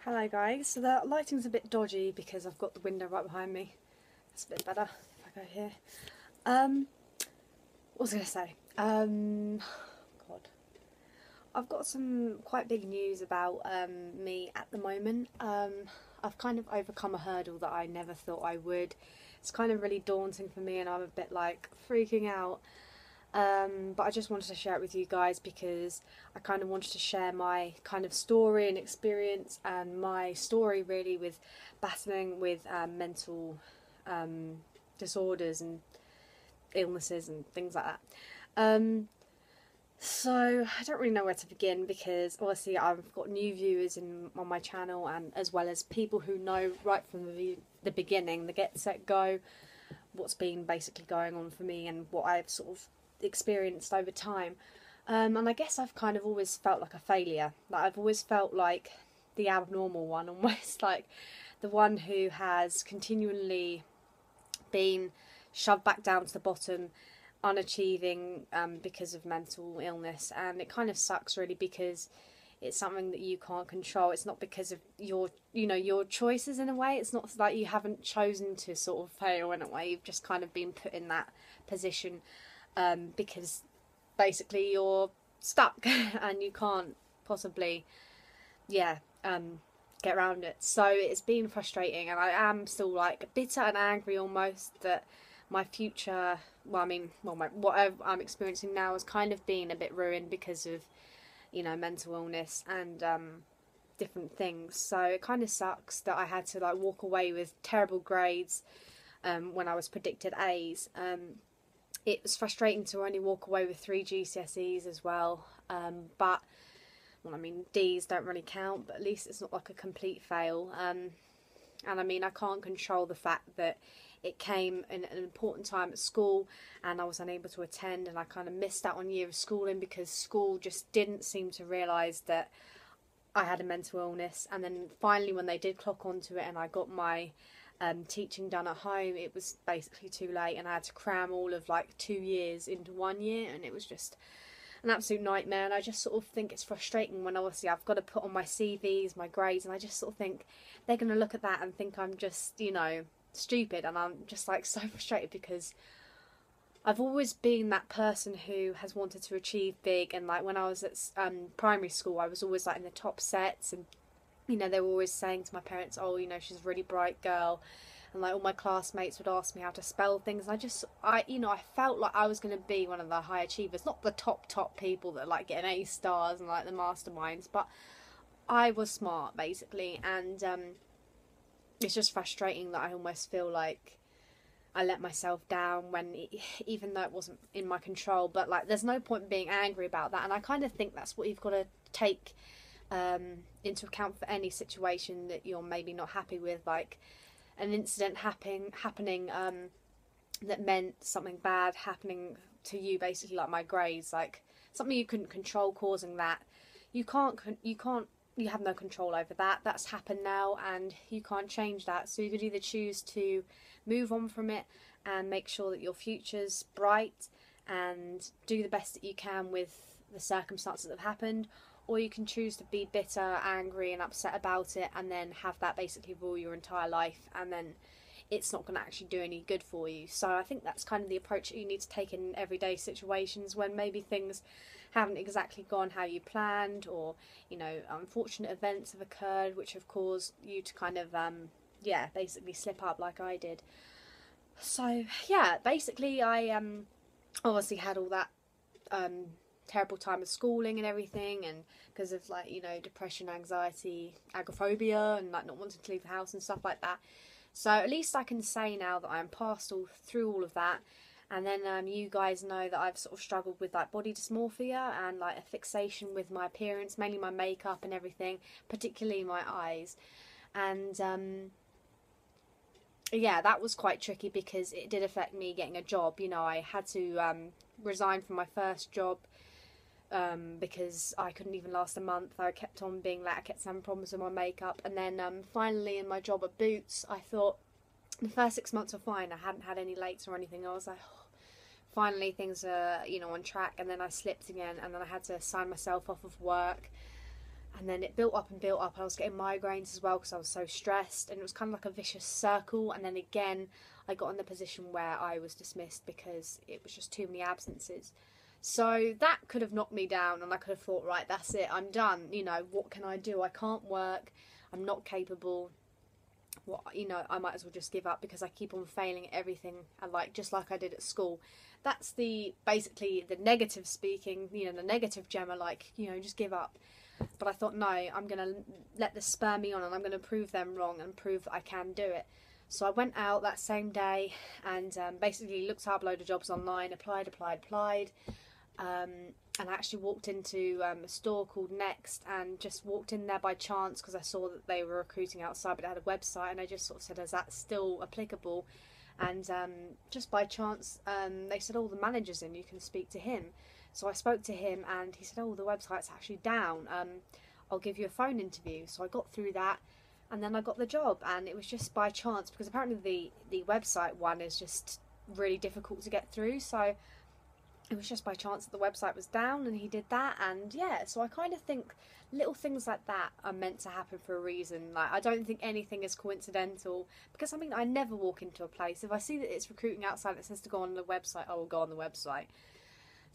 Hello guys, so the lighting's a bit dodgy because I've got the window right behind me. It's a bit better if I go here. What was I going to say? God. I've got some quite big news about me at the moment. I've kind of overcome a hurdle that I never thought I would. It's kind of really daunting for me and I'm a bit like freaking out. But I just wanted to share it with you guys because I kind of wanted to share my kind of story and experience and my story really with battling with mental disorders and illnesses and things like that. So I don't really know where to begin because obviously I've got new viewers on my channel and as well as people who know right from the beginning, the get set go, what's been basically going on for me and what I've sort of experienced over time. And I guess I've kind of always felt like a failure. Like I've always felt like the abnormal one, almost like the one who has continually been shoved back down to the bottom, unachieving because of mental illness. And it kind of sucks really because it's something that you can't control. It's not because of your choices in a way. It's not like you haven't chosen to sort of fail in a way. You've just kind of been put in that position because basically you're stuck and you can't possibly get around it. So it's been frustrating and I am still like bitter and angry almost that my future, what I'm experiencing now has kind of been a bit ruined because of mental illness and different things. So it kind of sucks that I had to like walk away with terrible grades when I was predicted A's. It was frustrating to only walk away with 3 GCSEs as well, but D's don't really count, but at least it's not like a complete fail. And I mean, I can't control the fact that it came in an important time at school and I was unable to attend, and I kind of missed out on a year of schooling because school just didn't seem to realise that I had a mental illness. And then finally when they did clock onto it and I got my teaching done at home, it was basically too late and I had to cram all of like 2 years into 1 year, and it was just an absolute nightmare. And I just sort of think it's frustrating when obviously I've got to put on my CVs, my grades, and I just sort of think they're going to look at that and think I'm just, stupid. And I'm just like so frustrated because I've always been that person who has wanted to achieve big, and like when I was at primary school I was always like in the top sets, and they were always saying to my parents, oh, she's a really bright girl, and like all my classmates would ask me how to spell things, and I felt like I was going to be one of the high achievers, not the top people that like getting A stars and like the masterminds, but I was smart basically. And it's just frustrating that I almost feel like I let myself down even though it wasn't in my control. But like there's no point being angry about that, and I kind of think that's what you've got to take into account for any situation that you're maybe not happy with, like an incident happening that meant something bad happening to you, basically like my grades, like something you couldn't control causing that. You have no control over that. That's happened now and you can't change that. So you could either choose to move on from it and make sure that your future's bright and do the best that you can with the circumstances that have happened, or you can choose to be bitter, angry and upset about it and then have that basically rule your entire life, and then it's not going to actually do any good for you. So I think that's kind of the approach that you need to take in everyday situations when maybe things haven't exactly gone how you planned, or unfortunate events have occurred which have caused you to kind of basically slip up like I did. So yeah, basically I obviously had all that terrible time of schooling and everything, and because of like depression, anxiety, agoraphobia, and like not wanting to leave the house and stuff like that. So at least I can say now that I'm past through all of that. And then you guys know that I've sort of struggled with like body dysmorphia and like a fixation with my appearance, mainly my makeup and everything, particularly my eyes. And yeah, that was quite tricky because it did affect me getting a job. I had to resign from my first job because I couldn't even last a month. I kept on being late, I kept having problems with my makeup, and then finally in my job at Boots, I thought the first 6 months were fine. I hadn't had any lates or anything. I was like, oh, finally things are on track, and then I slipped again, and then I had to sign myself off of work, And then it built up and built up. I was getting migraines as well because I was so stressed, and it was kind of like a vicious circle. And then again, I got in the position where I was dismissed because it was just too many absences. So that could have knocked me down, and I could have thought, right, that's it, I'm done. You know, what can I do? I can't work. I'm not capable. What, you know, I might as well just give up because I keep on failing at everything, and like just like I did at school. That's the basically the negative speaking, you know, the negative Gemma, like, you know, just give up. But I thought, no, I'm going to let this spur me on, and I'm going to prove them wrong and prove that I can do it. So I went out that same day and basically looked up a load of jobs online, applied. And I actually walked into a store called Next, and just walked in there by chance because I saw that they were recruiting outside, but they had a website, and I just sort of said, is that still applicable? And just by chance, they said, oh, the manager's in, you can speak to him. So I spoke to him, and he said, oh, the website's actually down. I'll give you a phone interview. So I got through that, and then I got the job, and it was just by chance because apparently the website one is just really difficult to get through. So it was just by chance that the website was down, and he did that. And yeah, so I kind of think little things like that are meant to happen for a reason. Like, I don't think anything is coincidental, because I mean, I never walk into a place, if I see that it's recruiting outside that says to go on the website, I will go on the website.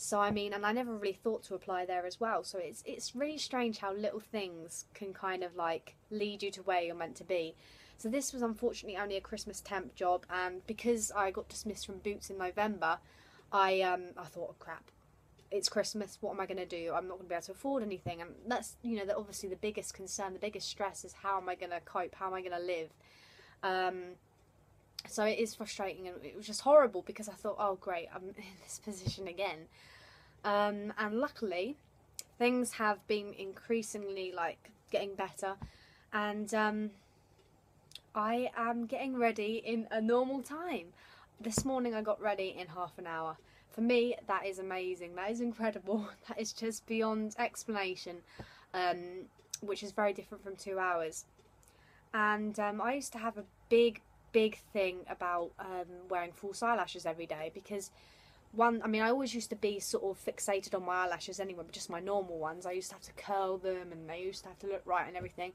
So I mean, and I never really thought to apply there as well. So it's really strange how little things can kind of like lead you to where you're meant to be. So this was unfortunately only a Christmas temp job, and because I got dismissed from Boots in November, I thought, oh, crap, it's Christmas, what am I going to do? I'm not going to be able to afford anything. And that's, you know, obviously the biggest concern, the biggest stress is how am I going to cope, how am I going to live? So it is frustrating, and it was just horrible because I thought, oh great, I'm in this position again. And luckily things have been increasingly like getting better, and I am getting ready in a normal time. This morning I got ready in half an hour. For me, that is amazing. That is incredible. That is just beyond explanation, which is very different from 2 hours. And I used to have a big thing about wearing false eyelashes every day, because I always used to be sort of fixated on my eyelashes anyway, but just my normal ones. I used to have to curl them, and they used to have to look right and everything.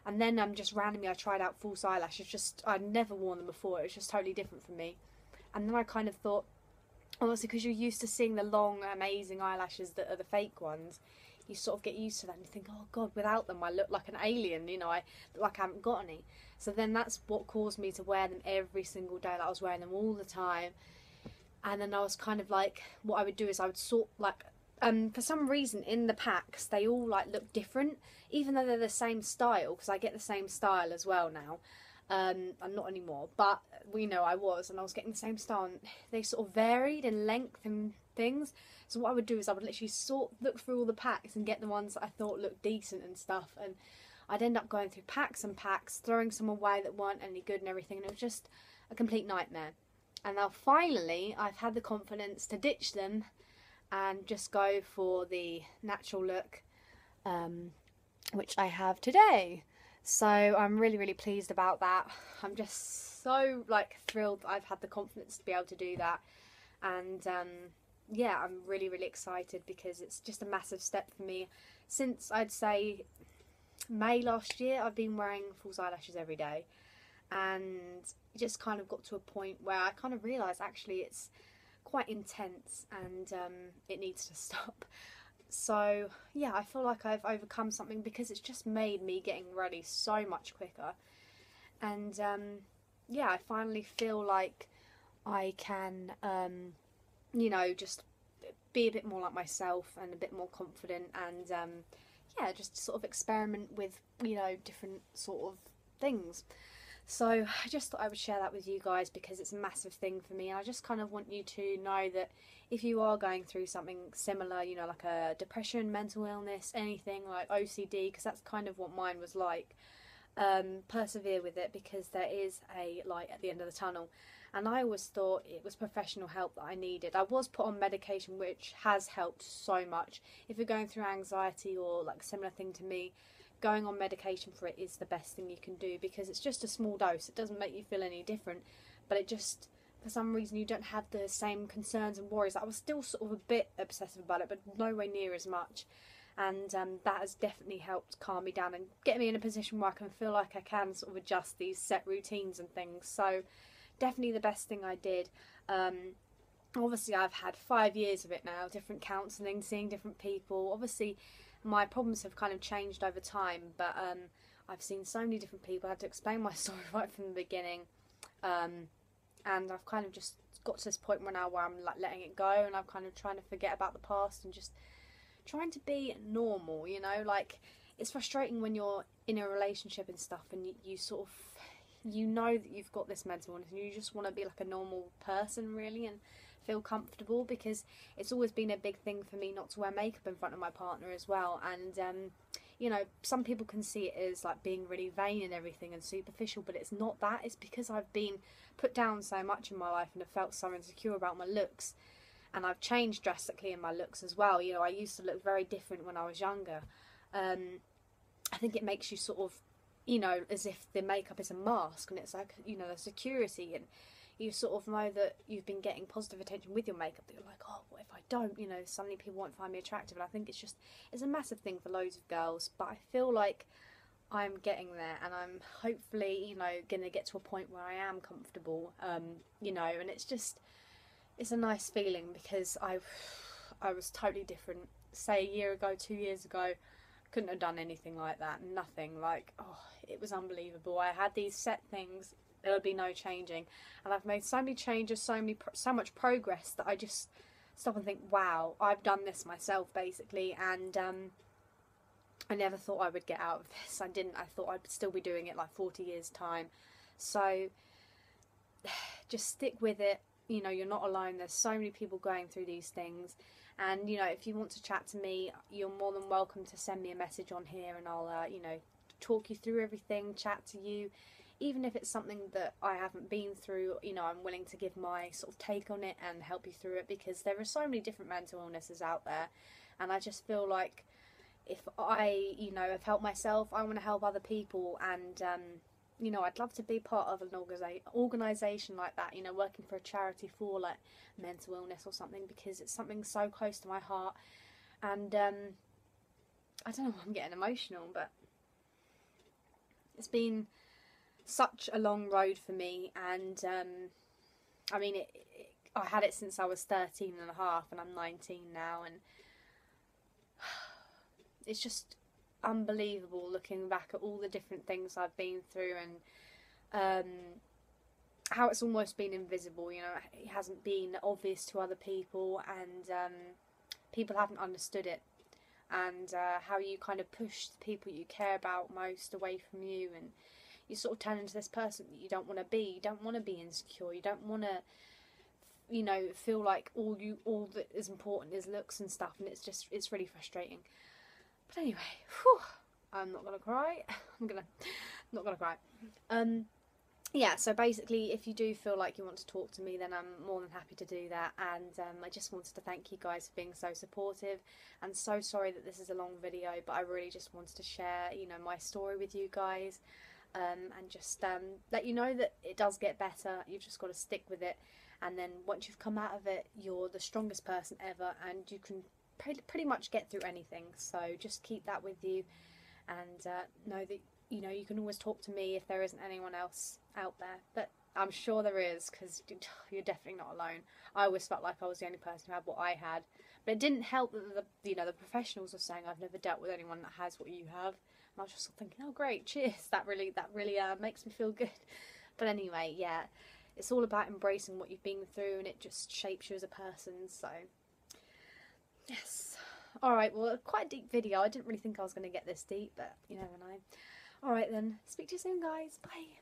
And then just randomly I tried out false eyelashes. I'd never worn them before. It was just totally different for me. And then I kind of thought, obviously because you're used to seeing the long, amazing eyelashes that are the fake ones, you sort of get used to that, and you think, oh god, without them I look like an alien, you know, I look like I haven't got any. So then that's what caused me to wear them every single day. Like, I was wearing them all the time. And then I was kind of like, what I would do is I would sort like, for some reason in the packs they all like look different, even though they're the same style, because I get the same style as well now. I'm not anymore, but we know I was getting the same style, and they sort of varied in length and things. So what I would do is I would literally look through all the packs and get the ones that I thought looked decent and stuff, and I'd end up going through packs and packs, throwing some away that weren't any good and everything, and it was just a complete nightmare. And now finally I've had the confidence to ditch them and just go for the natural look, which I have today. So I'm really pleased about that. I'm just so like thrilled that I've had the confidence to be able to do that. And yeah, I'm really excited, because it's just a massive step for me. Since I'd say May last year, I've been wearing false eyelashes every day, and it just kind of got to a point where I kind of realised actually it's quite intense, and it needs to stop. So yeah, I feel like I've overcome something, because it's just made me getting ready so much quicker. And yeah, I finally feel like I can you know, just be a bit more like myself and a bit more confident, and yeah, just sort of experiment with, you know, different sort of things. So I just thought I would share that with you guys, because it's a massive thing for me, and I just kind of want you to know that if you are going through something similar, you know, like a depression, mental illness, anything like OCD, because that's kind of what mine was like, persevere with it, because there is a light at the end of the tunnel. And I always thought it was professional help that I needed. I was put on medication, which has helped so much. If you're going through anxiety or like a similar thing to me, going on medication for it is the best thing you can do, because it's just a small dose. It doesn't make you feel any different, but it just, for some reason, you don't have the same concerns and worries. I was still sort of a bit obsessive about it, but nowhere near as much. and that has definitely helped calm me down and get me in a position where I can feel like I can sort of adjust these set routines and things. So definitely the best thing I did. Obviously I've had 5 years of it now, different counselling, seeing different people. Obviously my problems have kind of changed over time, but I've seen so many different people. I had to explain my story right from the beginning, and I've kind of just got to this point now where I'm like letting it go, and I'm kind of trying to forget about the past and just trying to be normal, you know. Like, it's frustrating when you're in a relationship and stuff, and you sort of, you know that you've got this mental illness and you just want to be like a normal person really and feel comfortable, because it's always been a big thing for me not to wear makeup in front of my partner as well. And you know, some people can see it as like being really vain and everything and superficial, but it's not that. It's because I've been put down so much in my life and have felt so insecure about my looks, and I've changed drastically in my looks as well. You know, I used to look very different when I was younger. I think it makes you sort of, you know, as if the makeup is a mask, and it's like, you know, there's security, and you sort of know that you've been getting positive attention with your makeup, that you're like, oh, what if I don't, you know, suddenly people won't find me attractive. And I think it's a massive thing for loads of girls, but I feel like I'm getting there, and I'm hopefully, you know, going to get to a point where I am comfortable, you know, and it's a nice feeling, because I was totally different, say a year ago, 2 years ago. Couldn't have done anything like that, nothing. Like, oh, it was unbelievable. I had these set things, there would be no changing, and I've made so many changes, so much progress, that I just stop and think, wow, I've done this myself basically. And I never thought I would get out of this. I didn't. I thought I'd still be doing it like 40 years time. So just stick with it. You know, you're not alone. There's so many people going through these things. And, you know, if you want to chat to me, you're more than welcome to send me a message on here, and I'll, you know, talk you through everything, chat to you. Even if it's something that I haven't been through, you know, I'm willing to give my sort of take on it and help you through it, because there are so many different mental illnesses out there. And I just feel like if I, you know, have helped myself, I want to help other people. And, you know, I'd love to be part of an organisation like that, you know, working for a charity for like mental illness or something, because it's something so close to my heart. And I don't know why I'm getting emotional, but it's been such a long road for me. And I mean, I had it since I was 13 and a half, and I'm 19 now, and it's just unbelievable looking back at all the different things I've been through, and how it's almost been invisible. You know, it hasn't been obvious to other people, and people haven't understood it, and how you kind of push the people you care about most away from you, and you sort of turn into this person that you don't want to be. You don't want to be insecure. You don't want to, you know, feel like all that is important is looks and stuff, and it's really frustrating. But anyway, whew, I'm not gonna cry. Not gonna cry. Yeah, so basically, if you do feel like you want to talk to me, then I'm more than happy to do that. And I just wanted to thank you guys for being so supportive, and so sorry that this is a long video, but I really just wanted to share, you know, my story with you guys, and just let you know that it does get better. You've just got to stick with it, and then once you've come out of it, you're the strongest person ever, and you can pretty much get through anything. So just keep that with you, and know that, you know, you can always talk to me if there isn't anyone else out there. But I'm sure there is, because you're definitely not alone. I always felt like I was the only person who had what I had, but it didn't help that the professionals were saying I've never dealt with anyone that has what you have, and I was just thinking, oh great, cheers, that really makes me feel good. But anyway, yeah, it's all about embracing what you've been through, and it just shapes you as a person. So yes. Alright, well, quite a deep video. I didn't really think I was going to get this deep, but you never know. Alright then, speak to you soon guys, bye.